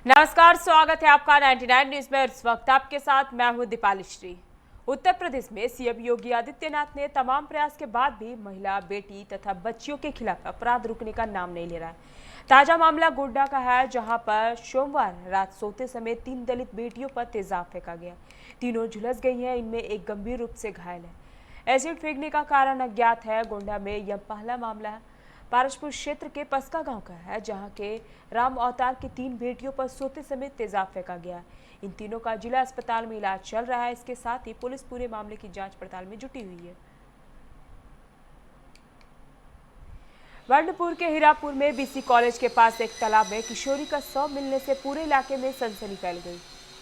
नमस्कार, स्वागत है आपका 99 न्यूज में। इस वक्त आपके साथ मैं हूं दीपाली श्री। उत्तर प्रदेश में सीएम योगी आदित्यनाथ ने तमाम प्रयास के बाद भी महिला, बेटी तथा बच्चियों के खिलाफ अपराध रुकने का नाम नहीं ले रहा है। ताजा मामला गोड्डा का है, जहां पर सोमवार रात सोते समय 3 दलित बेटियों पर तेजाब फेंका गया। तीनों झुलस गई हैं, इनमें एक गंभीर रूप से घायल है। एसिड फेंकने का कारण अज्ञात है। गोड्डा में यह पहला मामला है। पारसपुर क्षेत्र के पस्का गांव का है, जहां के राम अवतार की 3 बेटियों पर सोते समय तेजाब फेंका गया। इन तीनों का जिला अस्पताल में इलाज चल रहा है। इसके साथ ही पुलिस पूरे मामले की जांच पड़ताल में जुटी हुई है। वर्णपुर के हीरापुर में बीसी कॉलेज के पास एक तालाब में किशोरी का शव मिलने से पूरे इलाके में सनसनी फैल गई।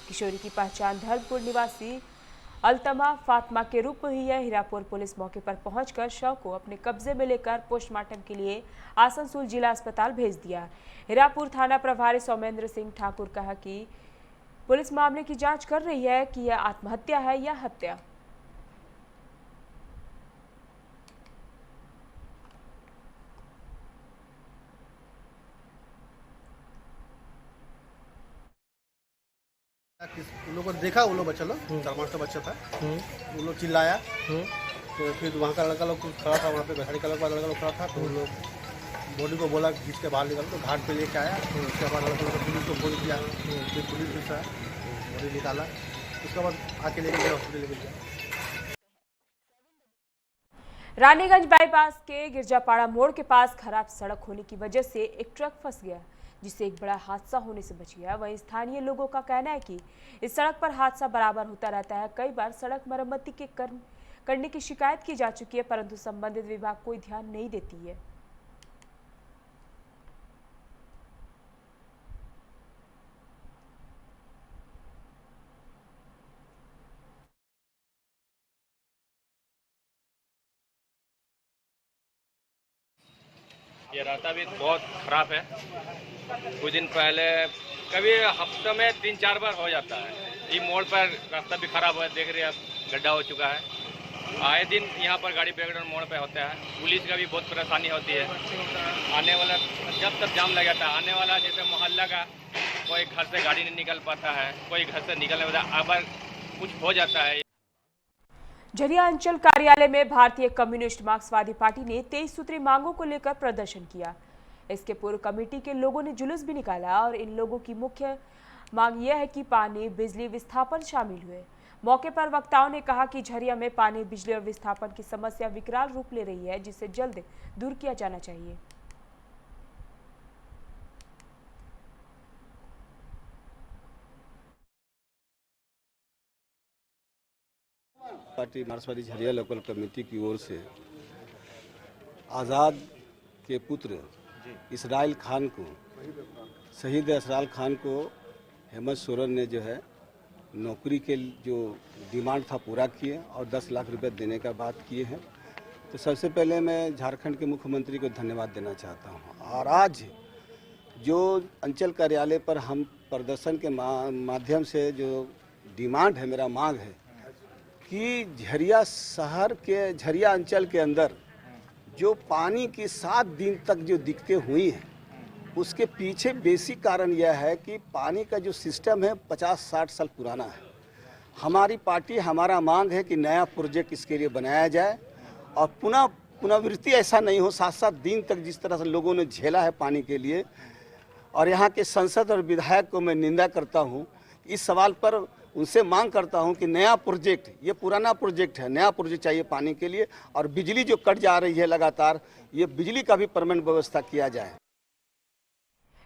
किशोरी की पहचान धर्मपुर निवासी अल्तमा फातिमा के रूप में हुई है। हीरापुर पुलिस मौके पर पहुंचकर शव को अपने कब्जे में लेकर पोस्टमार्टम के लिए आसनसोल जिला अस्पताल भेज दिया। हीरापुर थाना प्रभारी सौमेंद्र सिंह ठाकुर कहा कि पुलिस मामले की जांच कर रही है कि यह आत्महत्या है या हत्या। उन लोगों को देखा, वो लोग बच्चा लोग 4-5 का बच्चा था। वो लोग चिल्लाया, तो फिर वहाँ का लड़का लोग खड़ा था, वहाँ पे बैठाड़ी का लड़का लोग खड़ा था। तो वो लोग बॉडी को बोला खींच के बाहर निकाल, तो घाट पे लेके आया। तो उसके बाद लड़का लोग पुलिस को फोन किया, फिर पुलिस भी था, बॉडी निकाला। उसके बाद आके लेके गया, हॉस्पिटल लेके गया। रानीगंज बाईपास के गिरजापाड़ा मोड़ के पास खराब सड़क होने की वजह से एक ट्रक फंस गया, जिससे एक बड़ा हादसा होने से बच गया। वहीं स्थानीय लोगों का कहना है कि इस सड़क पर हादसा बराबर होता रहता है। कई बार सड़क मरम्मती के करने की शिकायत की जा चुकी है, परंतु संबंधित विभाग कोई ध्यान नहीं देती है। ये रास्ता भी बहुत खराब है। कुछ दिन पहले कभी हफ्ते में 3-4 बार हो जाता है। ये मोड़ पर रास्ता भी खराब है, देख रहे हैं आप, गड्ढा हो चुका है। आए दिन यहाँ पर गाड़ी ब्रेकडाउन मोड़ पे होता है। पुलिस का भी बहुत परेशानी होती है। आने वाला जब तक जाम लग जाता है, आने वाला जैसे मोहल्ला का कोई घर से गाड़ी नहीं निकल पाता है, कोई घर से निकलने वाला अगर कुछ हो जाता है। झरिया अंचल कार्यालय में भारतीय कम्युनिस्ट मार्क्सवादी पार्टी ने 23 सूत्री मांगों को लेकर प्रदर्शन किया। इसके पूर्व कमेटी के लोगों ने जुलूस भी निकाला और इन लोगों की मुख्य मांग यह है कि पानी, बिजली, विस्थापन शामिल हुए। मौके पर वक्ताओं ने कहा कि झरिया में पानी, बिजली और विस्थापन की समस्या विकराल रूप ले रही है, जिसे जल्द दूर किया जाना चाहिए। पार्टी मार्क्सवादी झरिया लोकल कमेटी की ओर से आज़ाद के पुत्र इसराइल खान को, शहीद इसराइल खान को हेमंत सोरेन ने जो है नौकरी के जो डिमांड था पूरा किए और 10 लाख रुपए देने का बात किए हैं। तो सबसे पहले मैं झारखंड के मुख्यमंत्री को धन्यवाद देना चाहता हूं। और आज जो अंचल कार्यालय पर हम प्रदर्शन के माध्यम से जो डिमांड है, मेरा मांग है कि झरिया शहर के, झरिया अंचल के अंदर जो पानी की 7 दिन तक जो दिक्कतें हुई हैं, उसके पीछे बेसिक कारण यह है कि पानी का जो सिस्टम है 50-60 साल पुराना है। हमारी पार्टी, हमारा मांग है कि नया प्रोजेक्ट इसके लिए बनाया जाए और पुनरावृत्ति ऐसा नहीं हो। 7-7 दिन तक जिस तरह से लोगों ने झेला है पानी के लिए, और यहाँ के सांसद और विधायक को मैं निंदा करता हूँ। इस सवाल पर उनसे मांग करता हूं कि नया प्रोजेक्ट, ये पुराना प्रोजेक्ट है, नया प्रोजेक्ट चाहिए पानी के लिए। और बिजली जो कट जा रही है लगातार, ये बिजली का भी परमानेंट व्यवस्था किया जाए।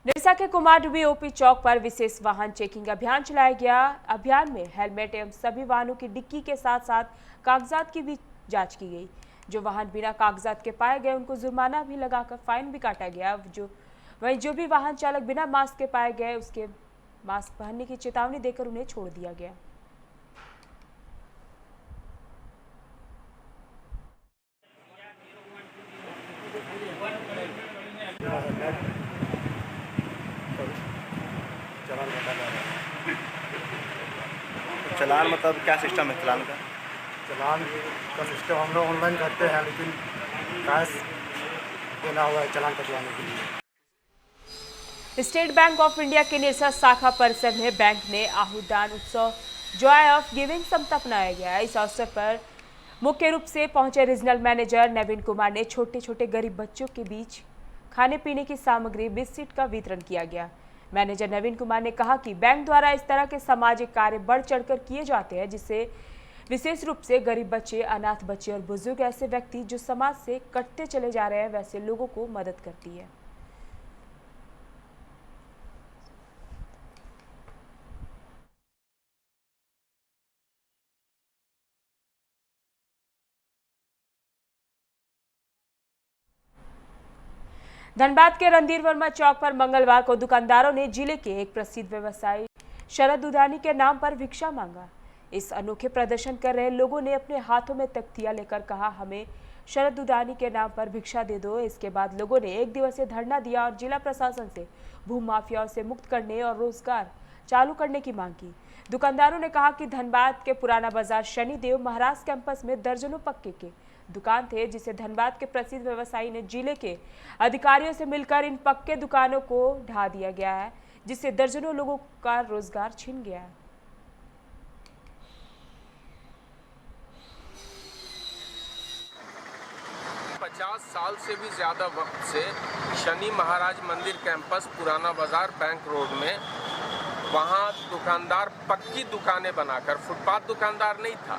निरसा के कुमारडुबी ओपी चौक पर विशेष वाहन चेकिंग अभियान चलाया गया। अभियान में हेलमेट एवं सभी वाहनों की डिक्की के साथ साथ कागजात की भी जांच की गई। जो वाहन बिना कागजात के पाए गए, उनको जुर्माना भी लगाकर फाइन भी काटा गया। वहीं जो भी वाहन चालक बिना मास्क के पाए गए, उसके मास्क पहनने की चेतावनी देकर उन्हें छोड़ दिया गया। चलान मतलब क्या सिस्टम है चलान का? चलान का सिस्टम हम लोग ऑनलाइन करते हैं, लेकिन कैश देना हुआ है चलान कटवाने के लिए। स्टेट बैंक ऑफ इंडिया के निरसा शाखा परिसर में बैंक ने आहुदान उत्सव जॉय ऑफ गिविंग समता अपनाया गया। इस अवसर पर मुख्य रूप से पहुंचे रीजनल मैनेजर नवीन कुमार ने छोटे छोटे गरीब बच्चों के बीच खाने पीने की सामग्री बिस्किट का वितरण किया गया। मैनेजर नवीन कुमार ने कहा कि बैंक द्वारा इस तरह के सामाजिक कार्य बढ़ चढ़कर किए जाते हैं, जिससे विशेष रूप से गरीब बच्चे, अनाथ बच्चे और बुजुर्ग ऐसे व्यक्ति जो समाज से कटते चले जा रहे हैं वैसे लोगों को मदद करती है। धनबाद के रणधीर वर्मा चौक पर मंगलवार को दुकानदारों ने जिले के एक प्रसिद्ध व्यवसायी शरद दुधानी के नाम पर भिक्षा मांगा। इस अनोखे प्रदर्शन कर रहे लोगों ने अपने हाथों में तख्तियां लेकर कहा, हमें शरद दुधानी के नाम पर भिक्षा दे दो। इसके बाद लोगों ने एक दिवसीय धरना दिया और जिला प्रशासन से भू माफियाओं से मुक्त करने और रोजगार चालू करने की मांग की। दुकानदारों ने कहा कि धनबाद के पुराना बाजार शनिदेव महाराज कैंपस में दर्जनों पक्के के दुकान थे, जिसे धनबाद के प्रसिद्ध व्यवसायी ने जिले के अधिकारियों से मिलकर इन पक्के दुकानों को ढा दिया गया है, जिससे दर्जनों लोगों का रोजगार छिन गया है। साल से भी ज़्यादा वक्त से शनि महाराज मंदिर कैंपस पुराना बाजार बैंक रोड में वहाँ दुकानदार पक्की दुकानें बनाकर, फुटपाथ दुकानदार नहीं था,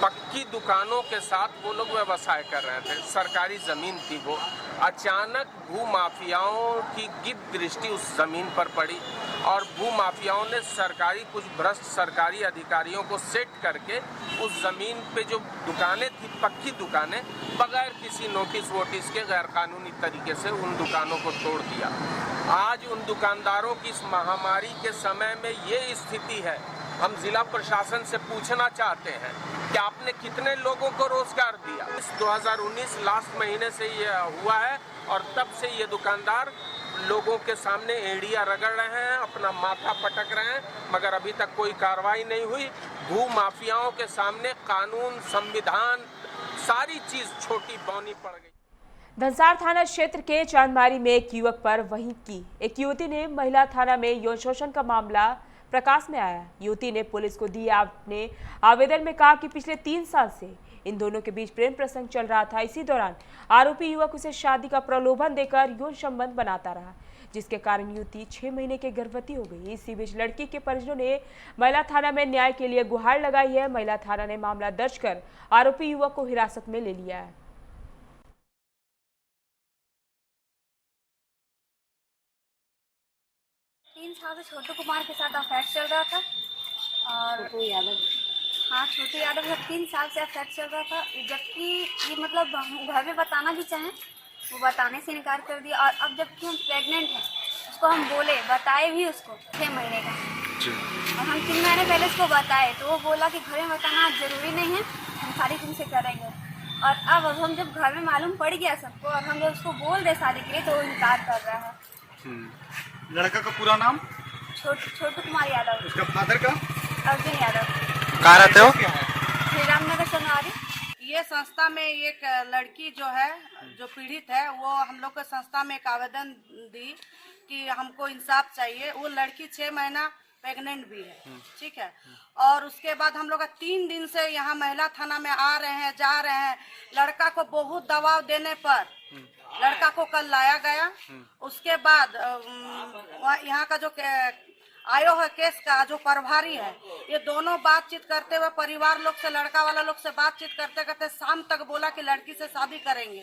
पक्की दुकानों के साथ वो लोग व्यवसाय कर रहे थे। सरकारी ज़मीन थी वो। अचानक भू माफियाओं की गिद्ध दृष्टि उस ज़मीन पर पड़ी और भू माफियाओं ने कुछ भ्रष्ट सरकारी अधिकारियों को सेट करके उस ज़मीन पे जो दुकानें थी, पक्की दुकानें, बगैर किसी नोटिस वोटिस के गैरकानूनी तरीके से उन दुकानों को तोड़ दिया। आज उन दुकानदारों की इस महामारी के समय में ये स्थिति है। हम जिला प्रशासन से पूछना चाहते हैं कि आपने कितने लोगों को रोजगार दिया। इस 2019 लास्ट महीने से ये हुआ है और तब से ये दुकानदार लोगों के सामने एड़ियां रगड़ रहे हैं, अपना माथा पटक रहे हैं, मगर अभी तक कोई कार्रवाई नहीं हुई। भू माफियाओं के सामने कानून, संविधान, सारी चीज छोटी बौनी पड़ गई। धनसार थाना क्षेत्र के चांदमारी में एक युवक पर वहीं की एक युवती ने महिला थाना में यौन शोषण का मामला प्रकाश में आया। युवती ने पुलिस को दिए अपने आवेदन में कहा कि पिछले 3 साल से इन दोनों के बीच प्रेम प्रसंग चल रहा था। इसी दौरान आरोपी युवक उसे शादी का प्रलोभन देकर यौन संबंध बनाता रहा, जिसके कारण युवती 6 महीने के गर्भवती हो गई। इसी बीच लड़की के परिजनों ने महिला थाना में न्याय के लिए गुहार लगाई है। महिला थाना ने मामला दर्ज कर आरोपी युवक को हिरासत में ले लिया है। तीन साल से छोटू कुमार के साथ अफेयर चल रहा था और छोटू यादव का 3 साल से अफेयर चल रहा था, जबकि ये मतलब हम घर में बताना भी चाहें वो बताने से इनकार कर दिया। और अब जबकि हम प्रेग्नेंट हैं, उसको हम बोले, बताए भी उसको 6 महीने का, और हम 3 महीने पहले उसको बताए तो वो बोला कि घर में बताना जरूरी नहीं है, हम शादी तुमसे करेंगे। और अब हम जब घर में मालूम पड़ गया सबको और हम जब उसको बोल रहे शादी के लिए तो वो इनकार कर रहा है। लड़का का पूरा नाम? छोटू कुमार यादव। उसका फादर का? अर्जुन यादव। कहाँ रहते हो? श्री रामनगर सोनवारी। ये संस्था में एक लड़की जो है, जो पीड़ित है, वो हम लोग के संस्था में एक आवेदन दी कि हमको इंसाफ चाहिए। वो लड़की 6 महीना प्रेग्नेंट भी है, ठीक है। और उसके बाद हम लोग 3 दिन से यहाँ महिला थाना में आ रहे हैं, जा रहे हैं। लड़का को बहुत दबाव देने पर लड़का को कल लाया गया। उसके बाद यहाँ का जो आयो है केस का जो प्रभारी है, ये दोनों बातचीत करते हुए परिवार लोग से, लड़का वाला लोग से बातचीत करते करते शाम तक बोला कि लड़की से शादी करेंगे।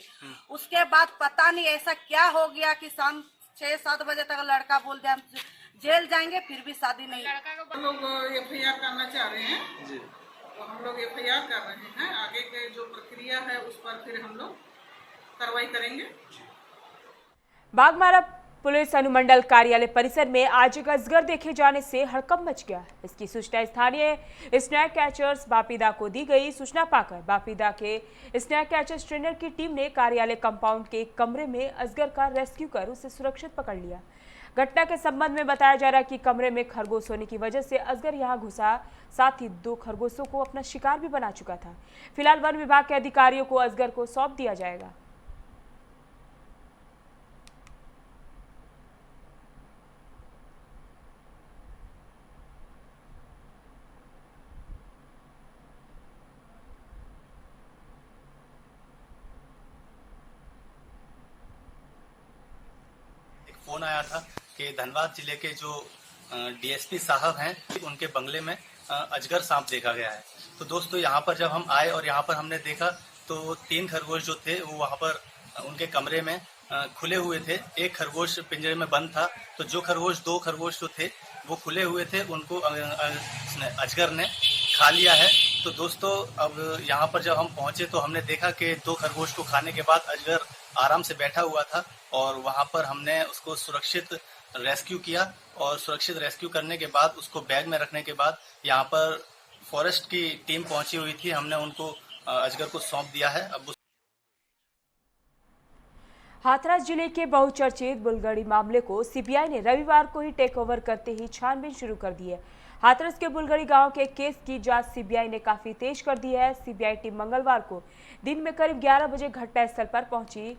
उसके बाद पता नहीं ऐसा क्या हो गया कि शाम 6-7 बजे तक लड़का बोल दिया हम जेल जाएंगे, फिर भी शादी नहीं। हम लोग FIR करना चाह रहे हैं जी, तो हम लोग FIR कर रहे हैं। आगे के जो प्रक्रिया है उस पर फिर हम लोग कार्रवाई करेंगे। बागमारा पुलिस अनुमंडल कार्यालय परिसर में आज एक अजगर देखे जाने से हड़कंप मच गया। इसकी सूचना स्थानीय स्नैक कैचर्स बापीदा को दी गई। सूचना पाकर बापीदा के स्नैक कैचर्स ट्रेनर की टीम ने कार्यालय कंपाउंड के एक कमरे में अजगर का रेस्क्यू कर उसे सुरक्षित पकड़ लिया। घटना के संबंध में बताया जा रहा है कि कमरे में खरगोश होने की वजह से अजगर यहां घुसा, साथ ही 2 खरगोशों को अपना शिकार भी बना चुका था। फिलहाल वन विभाग के अधिकारियों को अजगर को सौंप दिया जाएगा। था कि धनबाद जिले के जो डीएसपी साहब हैं उनके बंगले में अजगर सांप देखा गया है। तो दोस्तों यहाँ पर जब हम आए और यहाँ पर हमने देखा तो 3 खरगोश जो थे वो वहाँ पर उनके कमरे में खुले हुए थे। एक खरगोश पिंजरे में बंद था। तो जो खरगोश 2 खरगोश जो थे वो खुले हुए थे, उनको अजगर ने खा लिया है। तो दोस्तों अब यहाँ पर जब हम पहुँचे तो हमने देखा कि 2 खरगोश को खाने के बाद अजगर आराम से बैठा हुआ था और वहाँ पर हमने उसको सुरक्षित रेस्क्यू किया और सुरक्षित रेस्क्यू करने के बाद उसको बैग में रखने के बाद यहाँ पर फॉरेस्ट की टीम पहुंची हुई थी। हमने उनको अजगर को सौंप दिया है। अब हाथरस जिले के बहुचर्चित बुलगड़ी मामले को सीबीआई ने रविवार को ही टेक ओवर करते ही छानबीन शुरू कर दी है। हाथरस के बुलगड़ी गांव के केस की जांच सीबीआई ने काफी तेज कर दी है। सीबीआई टीम मंगलवार को दिन में करीब 11 बजे घटनास्थल पर पहुंची।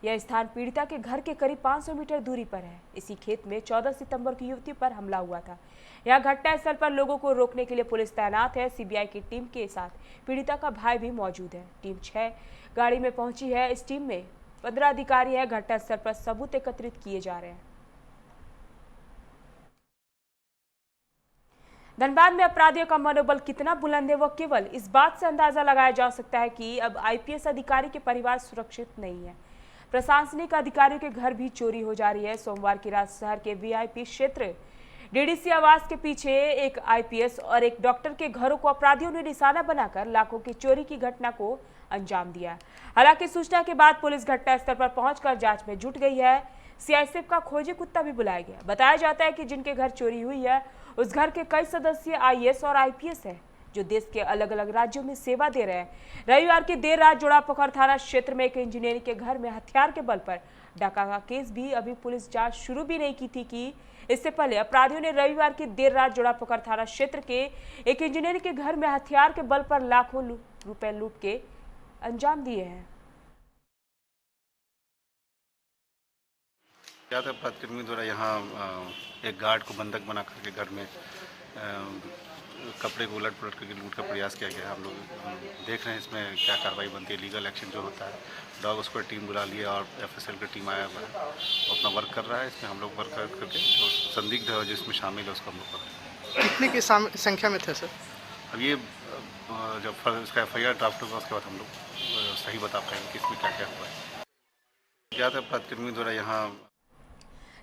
यह स्थान पीड़िता के घर के करीब 500 मीटर दूरी पर है। इसी खेत में 14 सितंबर की युवती पर हमला हुआ था। यह घटनास्थल पर लोगों को रोकने के लिए पुलिस तैनात है। सीबीआई की टीम के साथ पीड़िता का भाई भी मौजूद है। टीम 6 गाड़ी में पहुंची है। इस टीम में 15 अधिकारी है। घटनास्थल पर सबूत एकत्रित किए जा रहे हैं। धनबाद में अपराधियों का मनोबल कितना बुलंद है, वह केवल इस बात से अंदाजा लगाया जा सकता है कि अब आईपीएस अधिकारी के परिवार सुरक्षित नहीं है। प्रशासनिक अधिकारियों के घर भी चोरी हो जा रही है। सोमवार की रात शहर के वीआईपी क्षेत्र डीडीसी आवास के पीछे एक आईपीएस और एक डॉक्टर के घरों को अपराधियों ने निशाना बनाकर लाखों की चोरी की घटना को अंजाम दिया। हालांकि सूचना के बाद पुलिस घटनास्थल पर पहुंचकर जांच में जुट गई है। सीआईएसएफ का खोजी कुत्ता भी बुलाया गया। बताया जाता है कि जिनके घर चोरी हुई है उस घर के कई सदस्य आईएएस और आईपीएस है जो देश के अलग अलग राज्यों में सेवा दे रहे हैं। रविवार की देर रात जोड़ापोखर थाना क्षेत्र में एक इंजीनियर के घर में हथियार के बल पर डाका का केस भी अभी पुलिस जांच शुरू भी नहीं की थी कि इससे पहले अपराधियों ने रविवार की देर रात जोड़ापोखर थाना क्षेत्र के एक इंजीनियर के घर में हथियार के बल पर लाखों रुपए लूट के अंजाम दिए हैं। अपराधकर्मी द्वारा यहाँ एक गार्ड को बंधक बना करके घर में कपड़े को उलट पुलट करके लूट का प्रयास किया गया। हम लोग देख रहे हैं इसमें क्या कार्रवाई बनती है, लीगल एक्शन जो होता है। डॉग स्क्वाड टीम बुला लिया और एफएसएल की टीम आया हुआ है, वो अपना वर्क कर रहा है। इसमें हम लोग वर्क करके जो संदिग्ध है जिसमें शामिल है उसको हम लोग कर। कितने की संख्या में थे सर? अब ये जब इसका FIR ड्राफ्ट होगा उसके बाद हम लोग सही बता पाएंगे कि इसमें क्या क्या हुआ है। ज्यादा अपराधकर्मी द्वारा यहाँ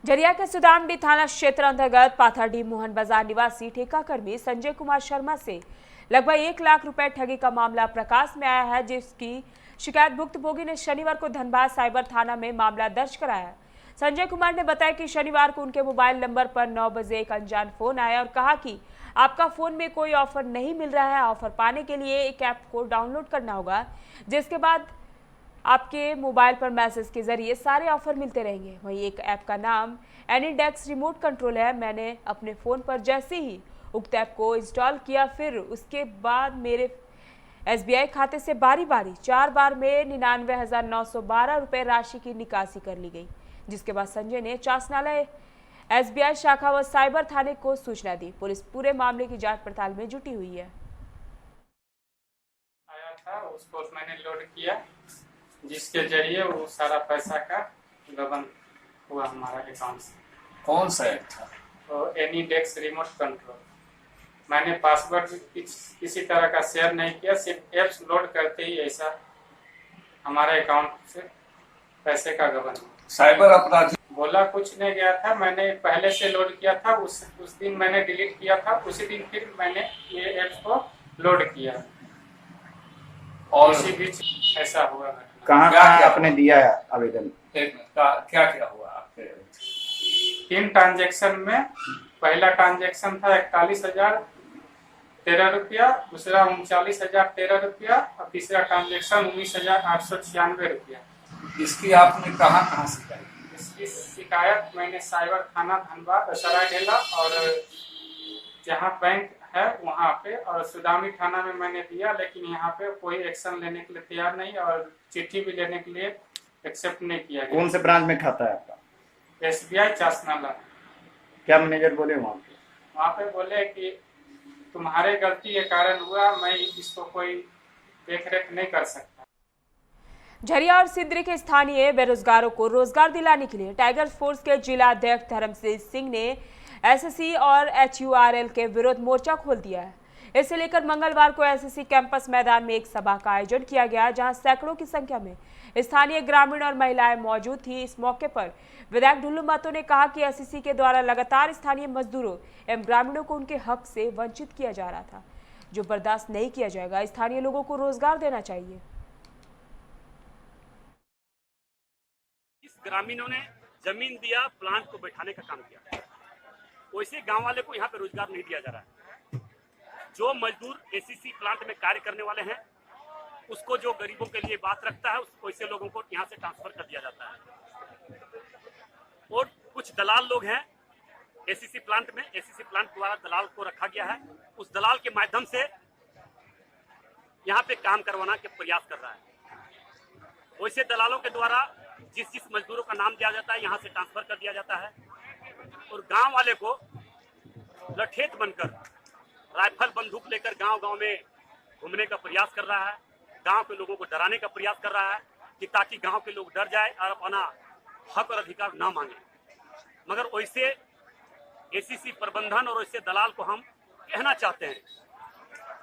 झरिया के सुदामडी थाना क्षेत्र अंतर्गत पाथरडी मोहन बाजार निवासी ठेका कर्मी संजय कुमार शर्मा से लगभग 1 लाख रुपए ठगी का मामला प्रकाश में आया है, जिसकी शिकायत भुक्तभोगी ने शनिवार को धनबाद साइबर थाना में मामला दर्ज कराया। संजय कुमार ने बताया कि शनिवार को उनके मोबाइल नंबर पर 9 बजे एक अनजान फोन आया और कहा कि आपका फोन में कोई ऑफर नहीं मिल रहा है। ऑफर पाने के लिए एक ऐप को डाउनलोड करना होगा, जिसके बाद आपके मोबाइल पर मैसेज के जरिए सारे ऑफर मिलते रहेंगे। वहीं एक ऐप का नाम एनीडेक्स रिमोट कंट्रोल है। मैंने अपने फ़ोन पर जैसे ही उक्त ऐप को इंस्टॉल किया, फिर उसके बाद मेरे SBI खाते से बारी बारी 4 बार में 99,912 रुपये राशि की निकासी कर ली गई, जिसके बाद संजय ने चासनालय SBI शाखा व साइबर थाने को सूचना दी। पुलिस पूरे मामले की जांच पड़ताल में जुटी हुई है। आया था उसको मैंने लोड किया, जिसके जरिए वो सारा पैसा का गबन हुआ हमारा अकाउंट से। कौन सा ऐप था? तो एनीडेक्स रिमोट कंट्रोल। मैंने पासवर्ड किसी तरह का शेयर नहीं किया, सिर्फ एप्स लोड करते ही ऐसा हमारे अकाउंट से पैसे का गबन हुआ। साइबर अपराधी बोला कुछ नहीं गया था, मैंने पहले से लोड किया था। उस दिन मैंने डिलीट किया था, उसी दिन फिर मैंने ये एप्स को लोड किया और इसी बीच ऐसा हुआ। कहाँ आपने दिया है आवेदन? क्या क्या हुआ आपके? 3 ट्रांजेक्शन में पहला ट्रांजेक्शन था 41,013 रुपया, दूसरा 39,013 रुपया और तीसरा ट्रांजेक्शन 19,896 रुपया। इसकी आपने कहाँ शिकायत? इसकी शिकायत मैंने साइबर थाना धनबाद सरायढेला और जहाँ बैंक है वहाँ पे और सुदामी थाना में मैंने दिया, लेकिन यहाँ पे कोई एक्शन लेने के लिए तैयार नहीं और चिट्ठी भी लेने के लिए एक्सेप्ट नहीं किया गया। कौन से ब्रांच में खाता है आपका? SBI चासनाला। क्या मैनेजर बोले वहाँ पे बोले कि तुम्हारे गलती के कारण हुआ, मैं इसको कोई देख रेख नहीं कर सकता। झरिया और सिंदरी के स्थानीय बेरोजगारों को रोजगार दिलाने के लिए टाइगर फोर्स के जिला अध्यक्ष धर्मजीत सिंह ने एसएससी और HURL के विरोध मोर्चा खोल दिया है। इसे लेकर मंगलवार को एसएससी कैंपस मैदान में एक सभा का आयोजन किया गया, जहां सैकड़ों की संख्या में स्थानीय ग्रामीण और महिलाएं मौजूद थी। इस मौके पर विधायक ढुल्लू महतो ने कहा कि एसएससी के द्वारा लगातार स्थानीय मजदूरों एवं ग्रामीणों को उनके हक से वंचित किया जा रहा था, जो बर्दाश्त नहीं किया जाएगा। स्थानीय लोगों को रोजगार देना चाहिए। ग्रामीणों ने जमीन दिया, प्लांट को बैठाने का काम किया, वैसे गांव वाले को यहाँ पे रोजगार नहीं दिया जा रहा है। जो मजदूर एसीसी प्लांट में कार्य करने वाले हैं, उसको जो गरीबों के लिए बात रखता है, वैसे लोगों को यहाँ से ट्रांसफर कर दिया जाता है। और कुछ दलाल लोग हैं एसीसी प्लांट में, एसीसी प्लांट द्वारा दलाल को रखा गया है, उस दलाल के माध्यम से यहाँ पे काम करवाना के प्रयास कर रहा है। वैसे दलालों के द्वारा जिस मजदूरों का नाम दिया जाता है, यहाँ से ट्रांसफर कर दिया जाता है और गांव वाले को लठेत बनकर राइफल बंदूक लेकर गांव-गांव में घूमने का प्रयास कर रहा है। गांव के लोगों को डराने का प्रयास कर रहा है कि ताकि गांव के लोग डर जाए और अपना हक और अधिकार ना मांगे। मगर वैसे एसीसी प्रबंधन और वैसे दलाल को हम कहना चाहते हैं,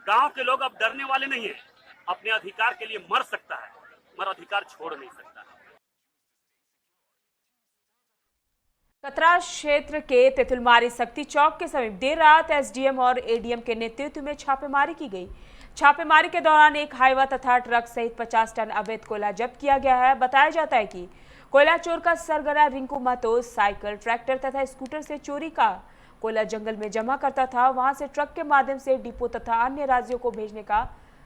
गांव के लोग अब डरने वाले नहीं है। अपने अधिकार के लिए मर सकता है, मगर अधिकार छोड़ नहीं सकता। कतरा क्षेत्र के तेतुलमारी शक्ति चौक के समीप देर रात एसडीएम और एडीएम के नेतृत्व में छापेमारी की गई। छापेमारी के दौरान एक हाईवा तथा ट्रक सहित 50 टन अवैध कोयला जब्त किया गया है। बताया जाता है कि कोयला चोर का सरगना रिंकू महतो साइकिल, ट्रैक्टर तथा स्कूटर से चोरी का कोयला जंगल में जमा करता था, वहां से ट्रक के माध्यम से डिपो तथा अन्य राज्यों को भेजने का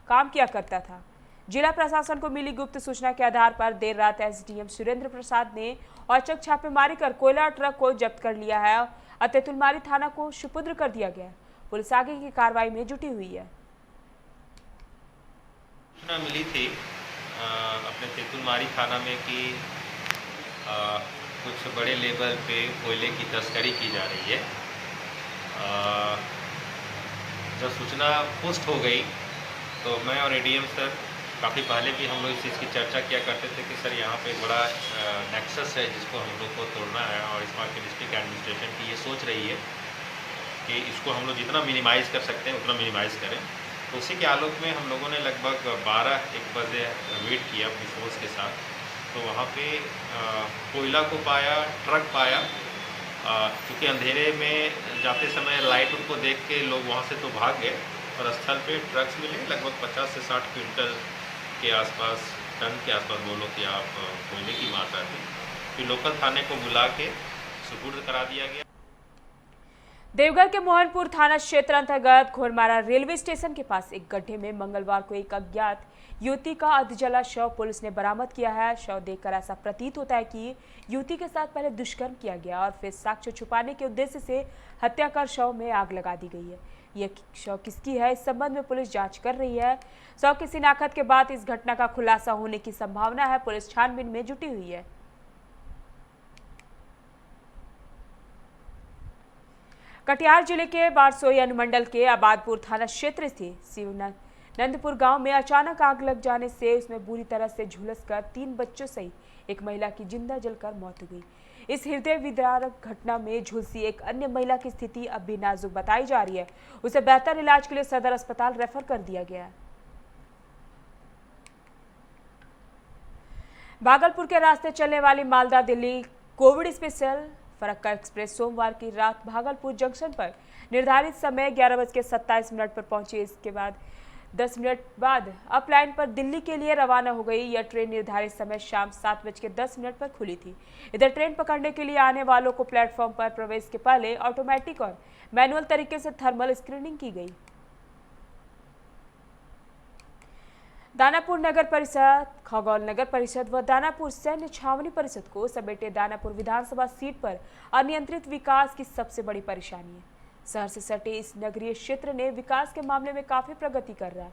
काम किया करता था। जिला प्रशासन को मिली गुप्त सूचना के आधार पर देर रात एसडीएम सुरेंद्र प्रसाद ने औचक छापेमारी कर कोयला ट्रक को जब्त कर लिया है और तेतुलमारी थाना को सुपुर्द कर दिया गया। पुलिस आगे की कार्रवाई में जुटी हुई है। सूचना मिली थी अपने तेतुलमारी थाना में कि कुछ बड़े लेवल पे कोयले की तस्करी की जा रही है। जब सूचना पोस्ट हो गई तो मैं और एडीएम सर काफ़ी पहले भी हम लोग इस चीज़ की चर्चा किया करते थे कि सर यहाँ पे बड़ा नेक्सस है जिसको हम लोग को तोड़ना है, और इस बार की डिस्ट्रिक्ट एडमिनिस्ट्रेशन की ये सोच रही है कि इसको हम लोग जितना मिनिमाइज़ कर सकते हैं उतना मिनिमाइज़ करें। तो उसी के आलोक में हम लोगों ने लगभग 12-1 बजे वेट किया अपनी फोर्स के साथ। तो वहाँ पे कोयला को पाया, ट्रक पाया। क्योंकि अंधेरे में जाते समय लाइट उनको देख के लोग वहाँ से तो भाग गए, और स्थल पे ट्रक्स मिले लगभग 50 से 60 क्विंटल के आसपास, टन के आसपास बोलो कि आप कोयले की मात्रा थी। फिर लोकल थाने को बुला के सुपुर्द करा दिया गया। देवघर के मोहनपुर थाना क्षेत्र अंतर्गत घोरमारा रेलवे स्टेशन के पास एक गड्ढे में मंगलवार को एक अज्ञात युवती का अधजला शव पुलिस ने बरामद किया है। शव देखकर ऐसा प्रतीत होता है कि युवती के साथ पहले दुष्कर्म किया गया और फिर साक्ष्य छुपाने के उद्देश्य से हत्या कर शव में आग लगा दी गई है। यह शव किसकी है, इस संबंध में पुलिस जांच कर रही है। शव की शिनाख्त के बाद इस घटना का खुलासा होने की संभावना है। पुलिस छानबीन में जुटी हुई है। कटिहार जिले के बारसोई अनुमंडल के आबादपुर थाना क्षेत्र स्थित शिवनंदपुर गांव में अचानक आग लग जाने से उसमें बुरी तरह से झुलसकर 3 बच्चों सहित एक महिला की जिंदा जलकर मौत हो गई। इस हृदय विदारक घटना में झुलसी एक अन्य महिला की स्थिति अब भी नाजुक बताई जा रही है। उसे बेहतर इलाज के लिए सदर अस्पताल रेफर कर दिया गया है। भागलपुर के रास्ते चलने वाली Malda Delhi Covid special Farakka express सोमवार की रात भागलपुर जंक्शन पर निर्धारित समय 11:27 पर पहुंची। इसके बाद 10 मिनट बाद अप लाइन पर दिल्ली के लिए रवाना हो गई। यह ट्रेन निर्धारित समय शाम 7:10 पर खुली थी। इधर ट्रेन पकड़ने के लिए आने वालों को प्लेटफॉर्म पर प्रवेश के पहले ऑटोमेटिक और मैनुअल तरीके से थर्मल स्क्रीनिंग की गई। दानापुर नगर परिषद, खगौल नगर परिषद व दानापुर सैन्य छावनी परिषद को समेटे दानापुर विधानसभा सीट पर अनियंत्रित विकास की सबसे बड़ी परेशानी है। शहर से सटे इस नगरीय क्षेत्र ने विकास के मामले में काफी प्रगति कर रहा है।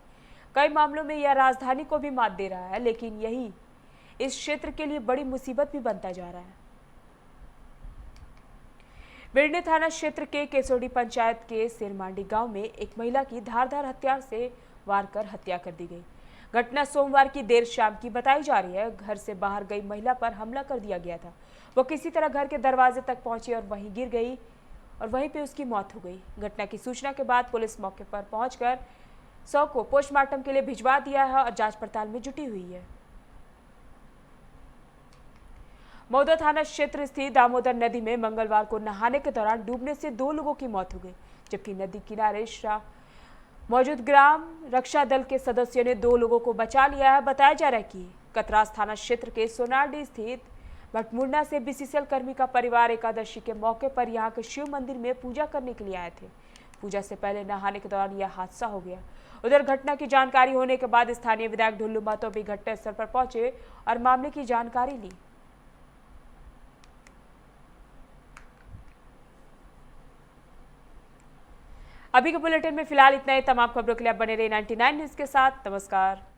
कई मामलों में यह राजधानी को भी मात दे रहा है, लेकिन यही इस क्षेत्र के लिए बड़ी मुसीबत भी बनता जा रहा है। बिरनी थाना क्षेत्र के केसोडी पंचायत के सिरमांडी गांव में एक महिला की धारदार हथियार से वार कर हत्या कर दी गई। घटना सोमवार की देर शाम की बताई जा रही है। घर से बाहर गई महिला पर हमला कर दिया गया था। वो किसी तरह घर के दरवाजे तक पहुंची और वहीं गिर गई और वहीं पे उसकी मौत हो गई। घटना की सूचना के बाद पुलिस मौके पर पहुंचकर शव को पोस्टमार्टम के लिए भिजवा दिया है और जांच पड़ताल में जुटी हुई है। मौदा थाना क्षेत्र स्थित दामोदर नदी में मंगलवार को नहाने के दौरान डूबने से 2 लोगों की मौत हो गई, जबकि नदी किनारे मौजूद ग्राम रक्षा दल के सदस्यों ने 2 लोगों को बचा लिया है। बताया जा रहा है कि कतरास थाना क्षेत्र के सोनारडी स्थित भटमुंडा से बीसीसीएल कर्मी का परिवार एकादशी के मौके पर यहां के शिव मंदिर में पूजा करने के लिए आए थे। पूजा से पहले नहाने के दौरान यह हादसा हो गया। उधर घटना की जानकारी होने के बाद स्थानीय विधायक ढुल्लू महतो भी घटनास्थल पर पहुंचे और मामले की जानकारी ली। अभी के बुलेटिन में फिलहाल इतना ही। तमाम खबरों के लिए आप बने रहे 99 न्यूज के साथ। नमस्कार।